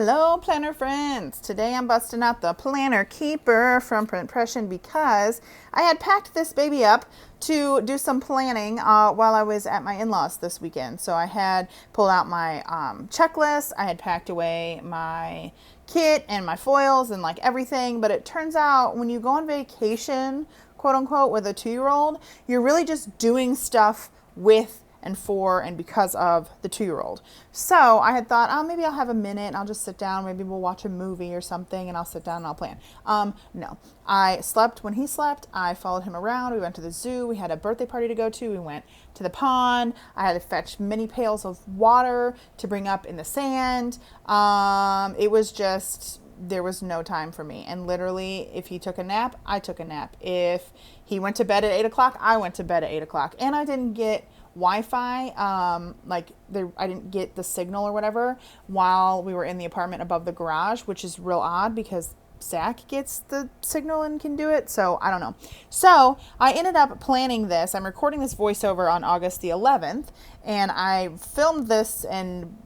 Hello, planner friends. Today I'm busting out the Planner Keeper from Printpression because I had packed this baby up to do some planning while I was at my in-laws this weekend. So I had pulled out my checklist, I had packed away my kit and my foils and like everything, but it turns out when you go on vacation, quote unquote, with a 2-year-old, you're really just doing stuff with and for and because of the 2-year-old. So I had thought, oh, maybe I'll have a minute and I'll just sit down. Maybe we'll watch a movie or something and I'll sit down and I'll plan. No, I slept when he slept. I followed him around. We went to the zoo. We had a birthday party to go to. We went to the pond. I had to fetch many pails of water to bring up in the sand. It was just, there was no time for me. And literally, if he took a nap, I took a nap. If he went to bed at 8 o'clock, I went to bed at 8 o'clock. And I didn't get Wi-Fi, I didn't get the signal or whatever while we were in the apartment above the garage, which is real odd because Zach gets the signal and can do it. So I don't know. So I ended up planning this. I'm recording this voiceover on August the 11th, and I filmed this and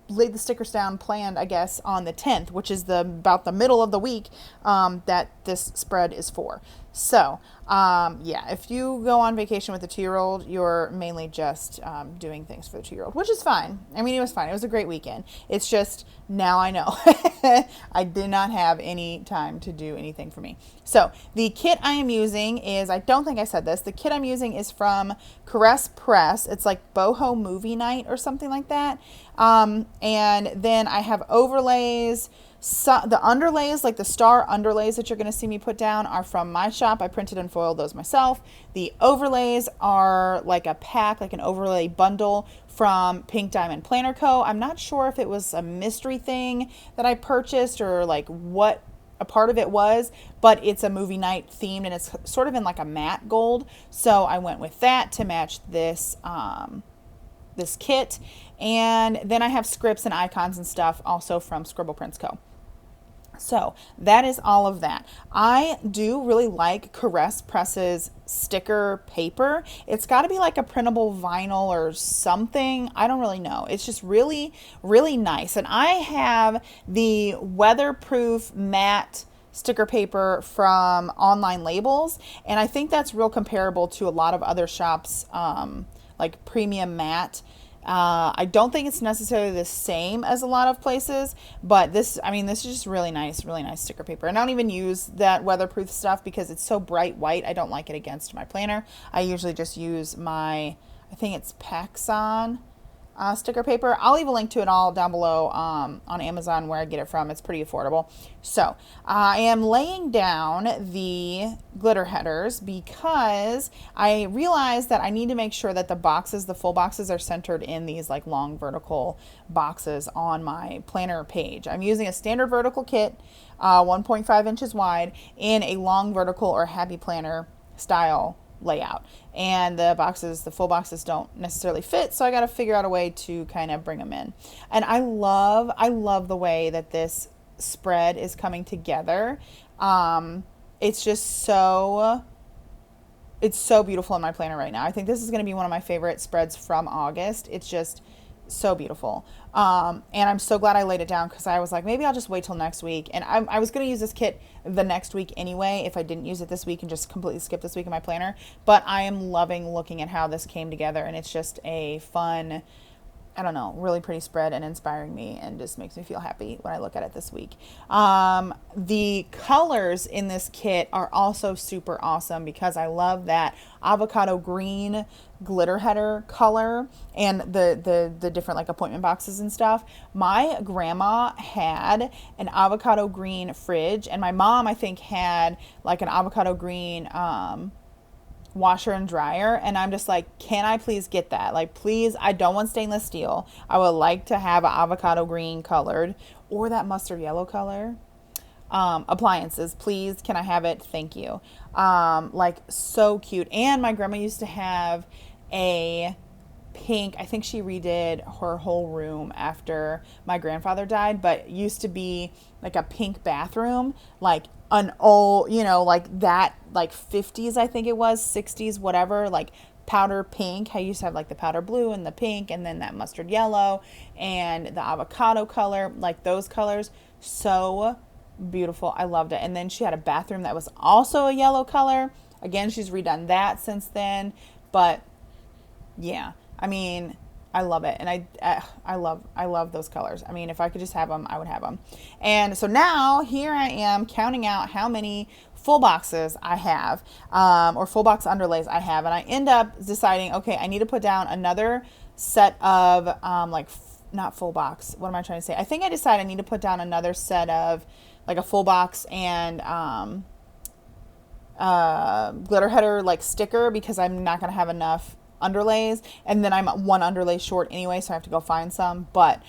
laid the stickers down, planned, I guess, on the 10th, which is about the middle of the week that this spread is for. So, yeah, if you go on vacation with a 2-year-old, you're mainly just doing things for the 2-year-old, which is fine. I mean, it was fine. It was a great weekend. It's just now I know I did not have any time to do anything for me. So the kit I am using is, I don't think I said this, the kit I'm using is from Caress Press. It's like Boho Movie Night or something like that. And then I have overlays. So the underlays, like the star underlays that you're going to see me put down, are from my shop. I printed and foiled those myself. The overlays are like a pack, like an overlay bundle from Pink Diamond Planner Co. I'm not sure if it was a mystery thing that I purchased or like what a part of it was, but it's a movie night themed and it's sort of in like a matte gold. So I went with that to match this this kit. And then I have scripts and icons and stuff also from Scribble Prints Co. So that is all of that. I do really like Caress Press's sticker paper. It's got to be like a printable vinyl or something. I don't really know. It's just really, really nice. And I have the weatherproof matte sticker paper from Online Labels, and I think that's real comparable to a lot of other shops, like premium matte. I don't think it's necessarily the same as a lot of places, but this is just really nice sticker paper. And I don't even use that weatherproof stuff because it's so bright white. I don't like it against my planner. I usually just use I think it's Paxson sticker paper. I'll leave a link to it all down below on Amazon where I get it from. It's pretty affordable. So I am laying down the glitter headers because I realized that I need to make sure that the full boxes are centered in these like long vertical boxes on my planner page. I'm using a standard vertical kit, 1.5 inches wide, in a long vertical or happy planner style layout, and the full boxes don't necessarily fit, so I got to figure out a way to kind of bring them in. And I love the way that this spread is coming together. It's just so beautiful in my planner right now. I think this is going to be one of my favorite spreads from August. It's just so beautiful. And I'm so glad I laid it down because I was like, maybe I'll just wait till next week. And I was going to use this kit the next week anyway if I didn't use it this week and just completely skip this week in my planner. But I am loving looking at how this came together, and it's just a fun, I don't know, really pretty spread and inspiring me and just makes me feel happy when I look at it this week. The colors in this kit are also super awesome because I love that avocado green glitter header color and the different like appointment boxes and stuff. My grandma had an avocado green fridge, and my mom, I think, had like an avocado green washer and dryer, and I'm just like, can I please get that? Like, please, I don't want stainless steel. I would like to have an avocado green colored or that mustard yellow color appliances, please. Can I have it? Thank you. Like, so cute. And my grandma used to have a pink, I think she redid her whole room after my grandfather died, but used to be like a pink bathroom, like an old, like that, like 50s, I think it was, 60s, whatever, like powder pink. I used to have like the powder blue and the pink and then that mustard yellow and the avocado color, like those colors. So beautiful. I loved it. And then she had a bathroom that was also a yellow color. Again, she's redone that since then. But yeah, I mean, I love it. And I love those colors. I mean, if I could just have them, I would have them. And so now here I am counting out how many full boxes I have, or full box underlays I have. And I end up deciding, okay, I need to put down another set of, not full box. What am I trying to say? I think I decided I need to put down another set of like a full box and, glitter header like sticker, because I'm not going to have enough underlays, and then I'm one underlay short anyway, so I have to go find some. But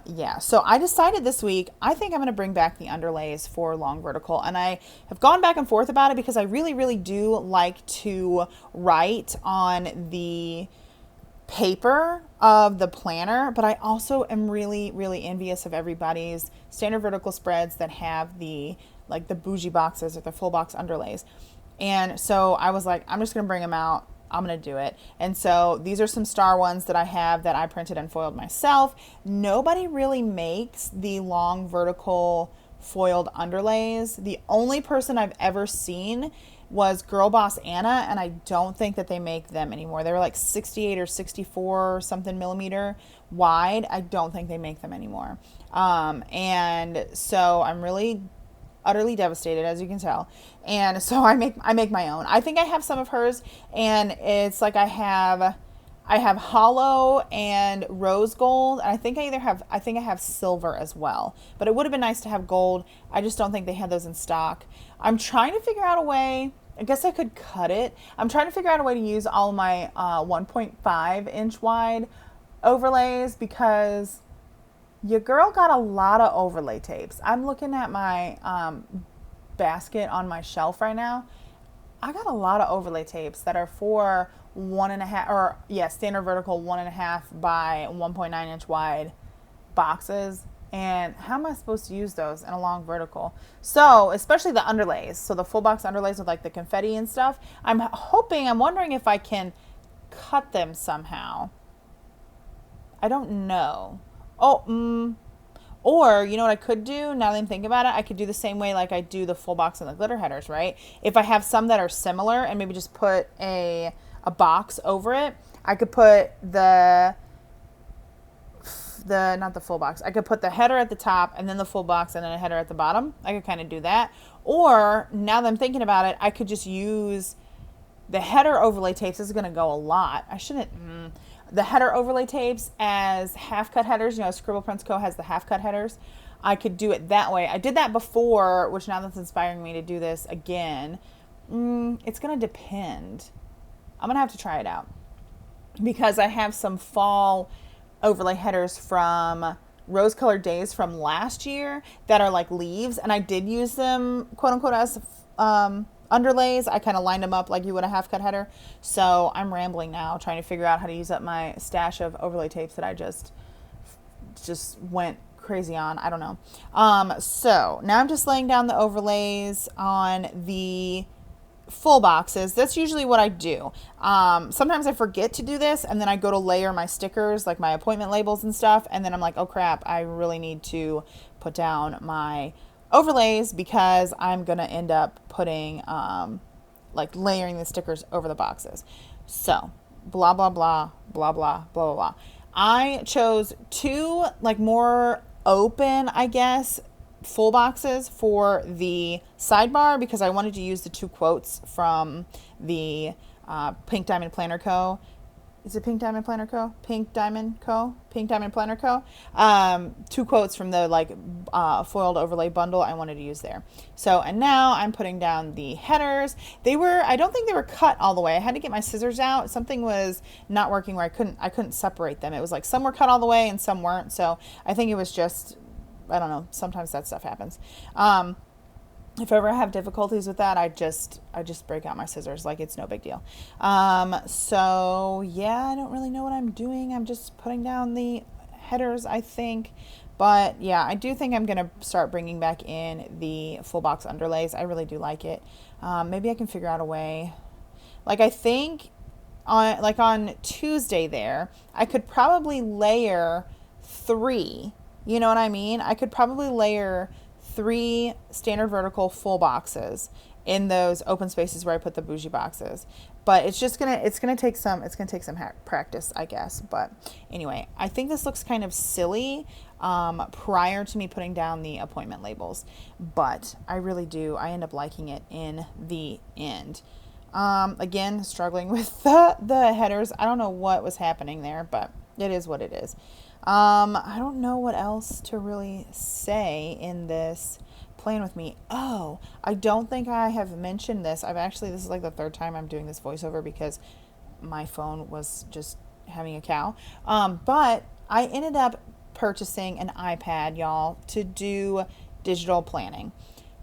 yeah, so I decided this week I think I'm going to bring back the underlays for long vertical, and I have gone back and forth about it because I really do like to write on the paper of the planner, but I also am really envious of everybody's standard vertical spreads that have the like the bougie boxes or the full box underlays. And so I was like, I'm just going to bring them out. I'm going to do it. And so these are some star ones that I have that I printed and foiled myself. Nobody really makes the long vertical foiled underlays. The only person I've ever seen was Girl Boss Anna, and I don't think that they make them anymore. They were like 68 or 64 or something millimeter wide. I don't think they make them anymore. And so I'm really utterly devastated, as you can tell. And so I make my own. I think I have some of hers, and it's like I have hollow and rose gold, and I think I have silver as well. But it would have been nice to have gold. I just don't think they had those in stock. I'm trying to figure out a way. I guess I could cut it. I'm trying to figure out a way to use all of my 1.5 inch wide overlays, because your girl got a lot of overlay tapes. I'm looking at my basket on my shelf right now. I got a lot of overlay tapes that are for 1.5, standard vertical 1.5 by 1.9 inch wide boxes. And how am I supposed to use those in a long vertical? So, especially the underlays. So the full box underlays with like the confetti and stuff. I'm wondering if I can cut them somehow. I don't know. Or, you know what I could do, now that I'm thinking about it, I could do the same way like I do the full box and the glitter headers, right? If I have some that are similar and maybe just put a box over it, I could put not the full box. I could put the header at the top and then the full box and then a header at the bottom. I could kind of do that. Or, now that I'm thinking about it, I could just use the header overlay tapes. This is going to go a lot. I shouldn't... The header overlay tapes as half cut headers. You know, Scribble Prints Co. has the half cut headers. I could do it that way. I did that before, which now that's inspiring me to do this again. It's going to depend. I'm going to have to try it out, because I have some fall overlay headers from Rose Colored Days from last year that are like leaves, and I did use them, quote unquote, as underlays. I kind of lined them up like you would a half cut header. So I'm rambling now, trying to figure out how to use up my stash of overlay tapes that I just went crazy on. I don't know. So now I'm just laying down the overlays on the full boxes. That's usually what I do. Sometimes I forget to do this, and then I go to layer my stickers, like my appointment labels and stuff, and then I'm like, oh crap, I really need to put down my overlays, because I'm gonna end up putting like layering the stickers over the boxes. So blah blah blah blah blah blah blah. I chose two like more open, I guess, full boxes for the sidebar, because I wanted to use the two quotes from the Pink Diamond Planner Co. Is it Pink Diamond Planner Co? Pink Diamond Co? Pink Diamond Planner Co. Two quotes from the foiled overlay bundle I wanted to use there. So, and now I'm putting down the headers. I don't think they were cut all the way. I had to get my scissors out. Something was not working where I couldn't separate them. It was like some were cut all the way and some weren't. So I think it was just, I don't know. Sometimes that stuff happens. If I ever have difficulties with that, I just break out my scissors, like it's no big deal. So yeah, I don't really know what I'm doing. I'm just putting down the headers, I think. But yeah, I do think I'm going to start bringing back in the full box underlays. I really do like it. Maybe I can figure out a way. Like, I think on Tuesday there, I could probably layer 3. You know what I mean? I could probably layer 3 standard vertical full boxes in those open spaces where I put the bougie boxes. But it's gonna take some practice, I guess. But anyway, I think this looks kind of silly prior to me putting down the appointment labels, but I really do. I end up liking it in the end. Again, struggling with the headers. I don't know what was happening there, but it is what it is. I don't know what else to really say in this plan with me. Oh, I don't think I have mentioned this. This is like the 3rd time I'm doing this voiceover because my phone was just having a cow. But I ended up purchasing an iPad, y'all, to do digital planning.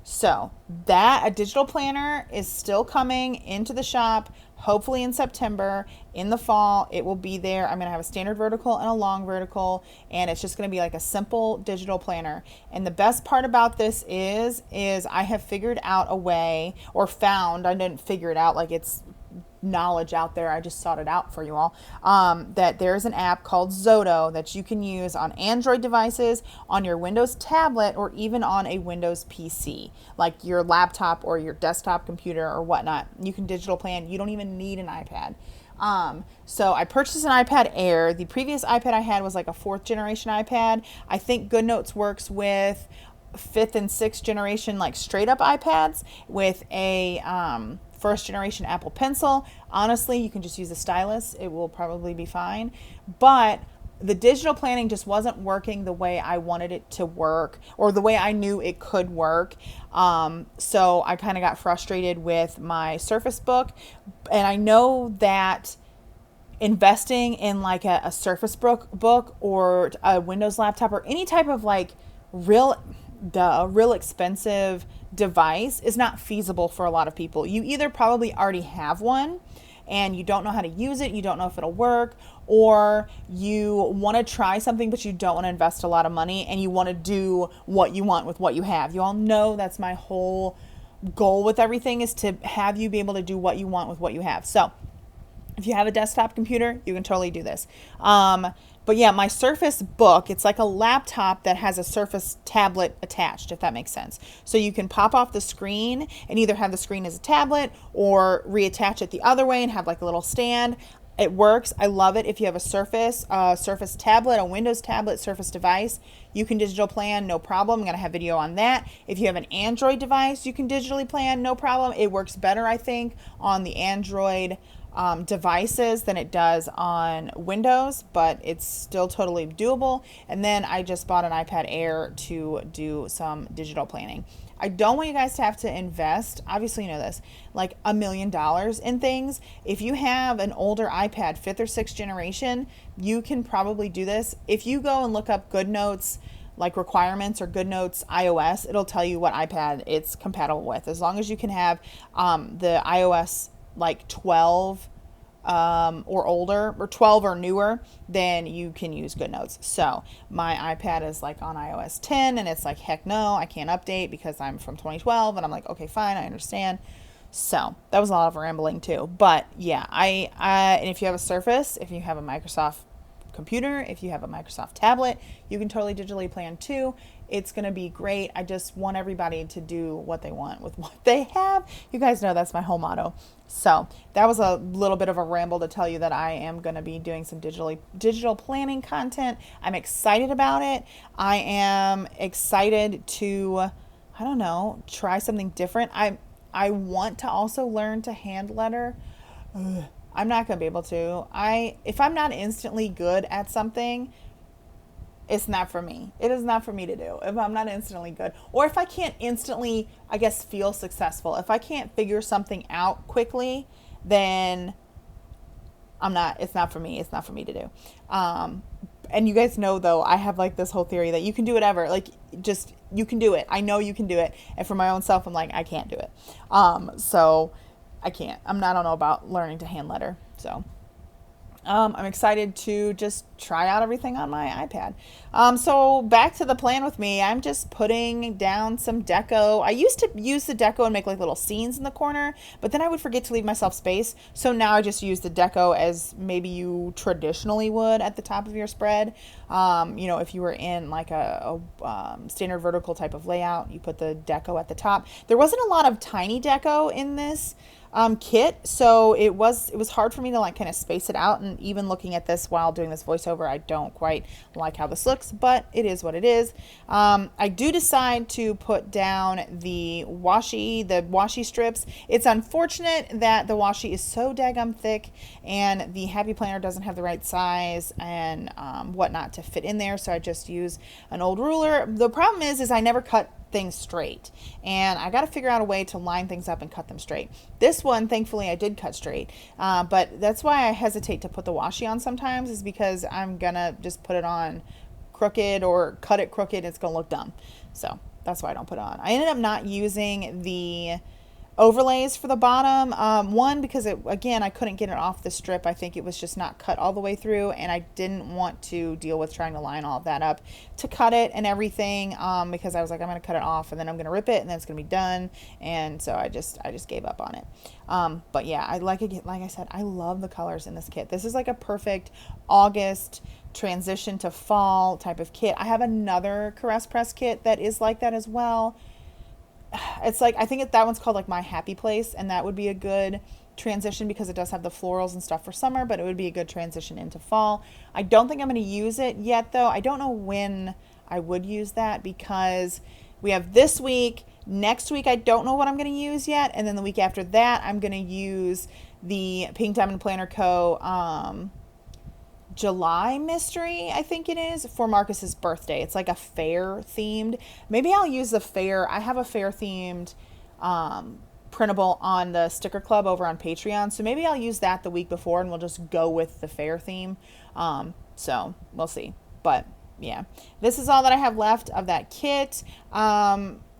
So a digital planner is still coming into the shop, hopefully in September. In the fall, it will be there. I'm going to have a standard vertical and a long vertical, and it's just going to be like a simple digital planner. And the best part about this is I have figured out a way, or found, I didn't figure it out like it's knowledge out there, I just sought it out for you all, that there's an app called Howto that you can use on Android devices, on your Windows tablet, or even on a Windows PC, like your laptop or your desktop computer or whatnot. You can digital plan. You don't even need an iPad. So I purchased an iPad Air. The previous iPad I had was like a 4th generation iPad. I think GoodNotes works with 5th and 6th generation, like straight up iPads with a 1st generation Apple Pencil. Honestly, you can just use a stylus. It will probably be fine. But the digital planning just wasn't working the way I wanted it to work, or the way I knew it could work. So I kind of got frustrated with my Surface Book. And I know that investing in like a Surface book or a Windows laptop or any type of like real expensive device is not feasible for a lot of people. You either probably already have one and you don't know how to use it, you don't know if it'll work, or you want to try something but you don't want to invest a lot of money and you want to do what you want with what you have. You all know that's my whole goal with everything, is to have you be able to do what you want with what you have. So if you have a desktop computer, you can totally do this. But yeah, my Surface Book, it's like a laptop that has a Surface tablet attached, if that makes sense. So you can pop off the screen and either have the screen as a tablet or reattach it the other way and have like a little stand. It works. I love it. If you have a Surface tablet, a Windows tablet, Surface device, you can digital plan, no problem. I'm going to have video on that. If you have an Android device, you can digitally plan, no problem. It works better, I think, on the Android devices than it does on Windows, but it's still totally doable. And then I just bought an iPad Air to do some digital planning. I don't want you guys to have to invest, obviously you know this, like $1 million in things. If you have an older iPad, 5th or 6th generation, you can probably do this. If you go and look up GoodNotes like requirements or GoodNotes iOS, it'll tell you what iPad it's compatible with. As long as you can have the iOS like 12 or older, or 12 or newer, then you can use GoodNotes. So my iPad is like on iOS 10 and it's like, heck no, I can't update because I'm from 2012. And I'm like, okay, fine, I understand. So that was a lot of rambling too. But yeah, and if you have a Surface, if you have a Microsoft computer, if you have a Microsoft tablet, you can totally digitally plan too. It's going to be great. I just want everybody to do what they want with what they have. You guys know that's my whole motto. So that was a little bit of a ramble to tell you that I am going to be doing some digital planning content. I'm excited about it. I am excited to, I don't know, try something different. I want to also learn to hand letter. I'm not going to be able to. If I'm not instantly good at something, it's not for me. It is not for me to do if I'm not instantly good. Or if I can't instantly, I guess, feel successful. If I can't figure something out quickly, then it's not for me. It's not for me to do. And you guys know, though, I have like this whole theory that you can do whatever. Like, just, you can do it. I know you can do it. And for my own self, I'm like, I can't do it. So I can't. I don't know about learning to hand letter. So I'm excited to just try out everything on my iPad. So back to the plan with me. I'm just putting down some deco. I used to use the deco and make like little scenes in the corner, but then I would forget to leave myself space. So now I just use the deco as maybe you traditionally would at the top of your spread. You know, if you were in like a standard vertical type of layout, you put the deco at the top. There wasn't a lot of tiny deco in this kit, so it was hard for me to like kind of space it out, and even looking at this while doing this voiceover, I don't quite like how this looks, but it is what it is. I do decide to put down the washi strips. It's unfortunate that the washi is so daggum thick and the Happy Planner doesn't have the right size and whatnot to fit in there, so I just use an old ruler. The problem is I never cut things straight, and I got to figure out a way to line things up and cut them straight. This one, thankfully, I did cut straight, but that's why I hesitate to put the washi on sometimes, is because I'm gonna just put it on crooked or cut it crooked. It's gonna look dumb, so that's why I don't put it on. I ended up not using the overlays for the bottom. One, because again, I couldn't get it off the strip. I think it was just not cut all the way through, and I didn't want to deal with trying to line all of that up to cut it and everything, because I was like, I'm going to cut it off and then I'm going to rip it and then it's going to be done. And so I just gave up on it. But yeah, like I said, I love the colors in this kit. This is like a perfect August transition to fall type of kit. I have another Caress Press kit that is like that as well. It's like, I think that one's called like My Happy Place, and that would be a good transition because it does have the florals and stuff for summer, but it would be a good transition into fall. I don't think I'm going to use it yet though. I don't know when I would use that, because we have this week, next week I don't know what I'm going to use yet, and then the week after that I'm going to use the Pink Diamond Planner Co. July mystery, I think it is, for Marcus's birthday. It's like a fair themed. Maybe I'll use the fair. I have a fair themed printable on the Sticker Club over on Patreon, so maybe I'll use that the week before and we'll just go with the fair theme. So we'll see. But yeah, this is all that I have left of that kit.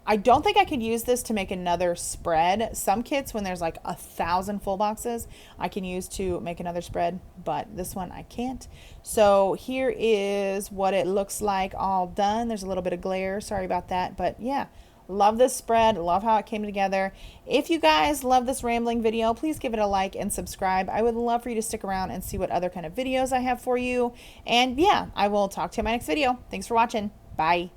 I don't think I could use this to make another spread. Some kits, when there's like 1,000 full boxes, I can use to make another spread, but this one I can't. So here is what it looks like all done. There's a little bit of glare, sorry about that, but yeah, love this spread, love how it came together. If you guys love this rambling video, please give it a like and subscribe. I would love for you to stick around and see what other kind of videos I have for you. And yeah, I will talk to you in my next video. Thanks for watching. Bye.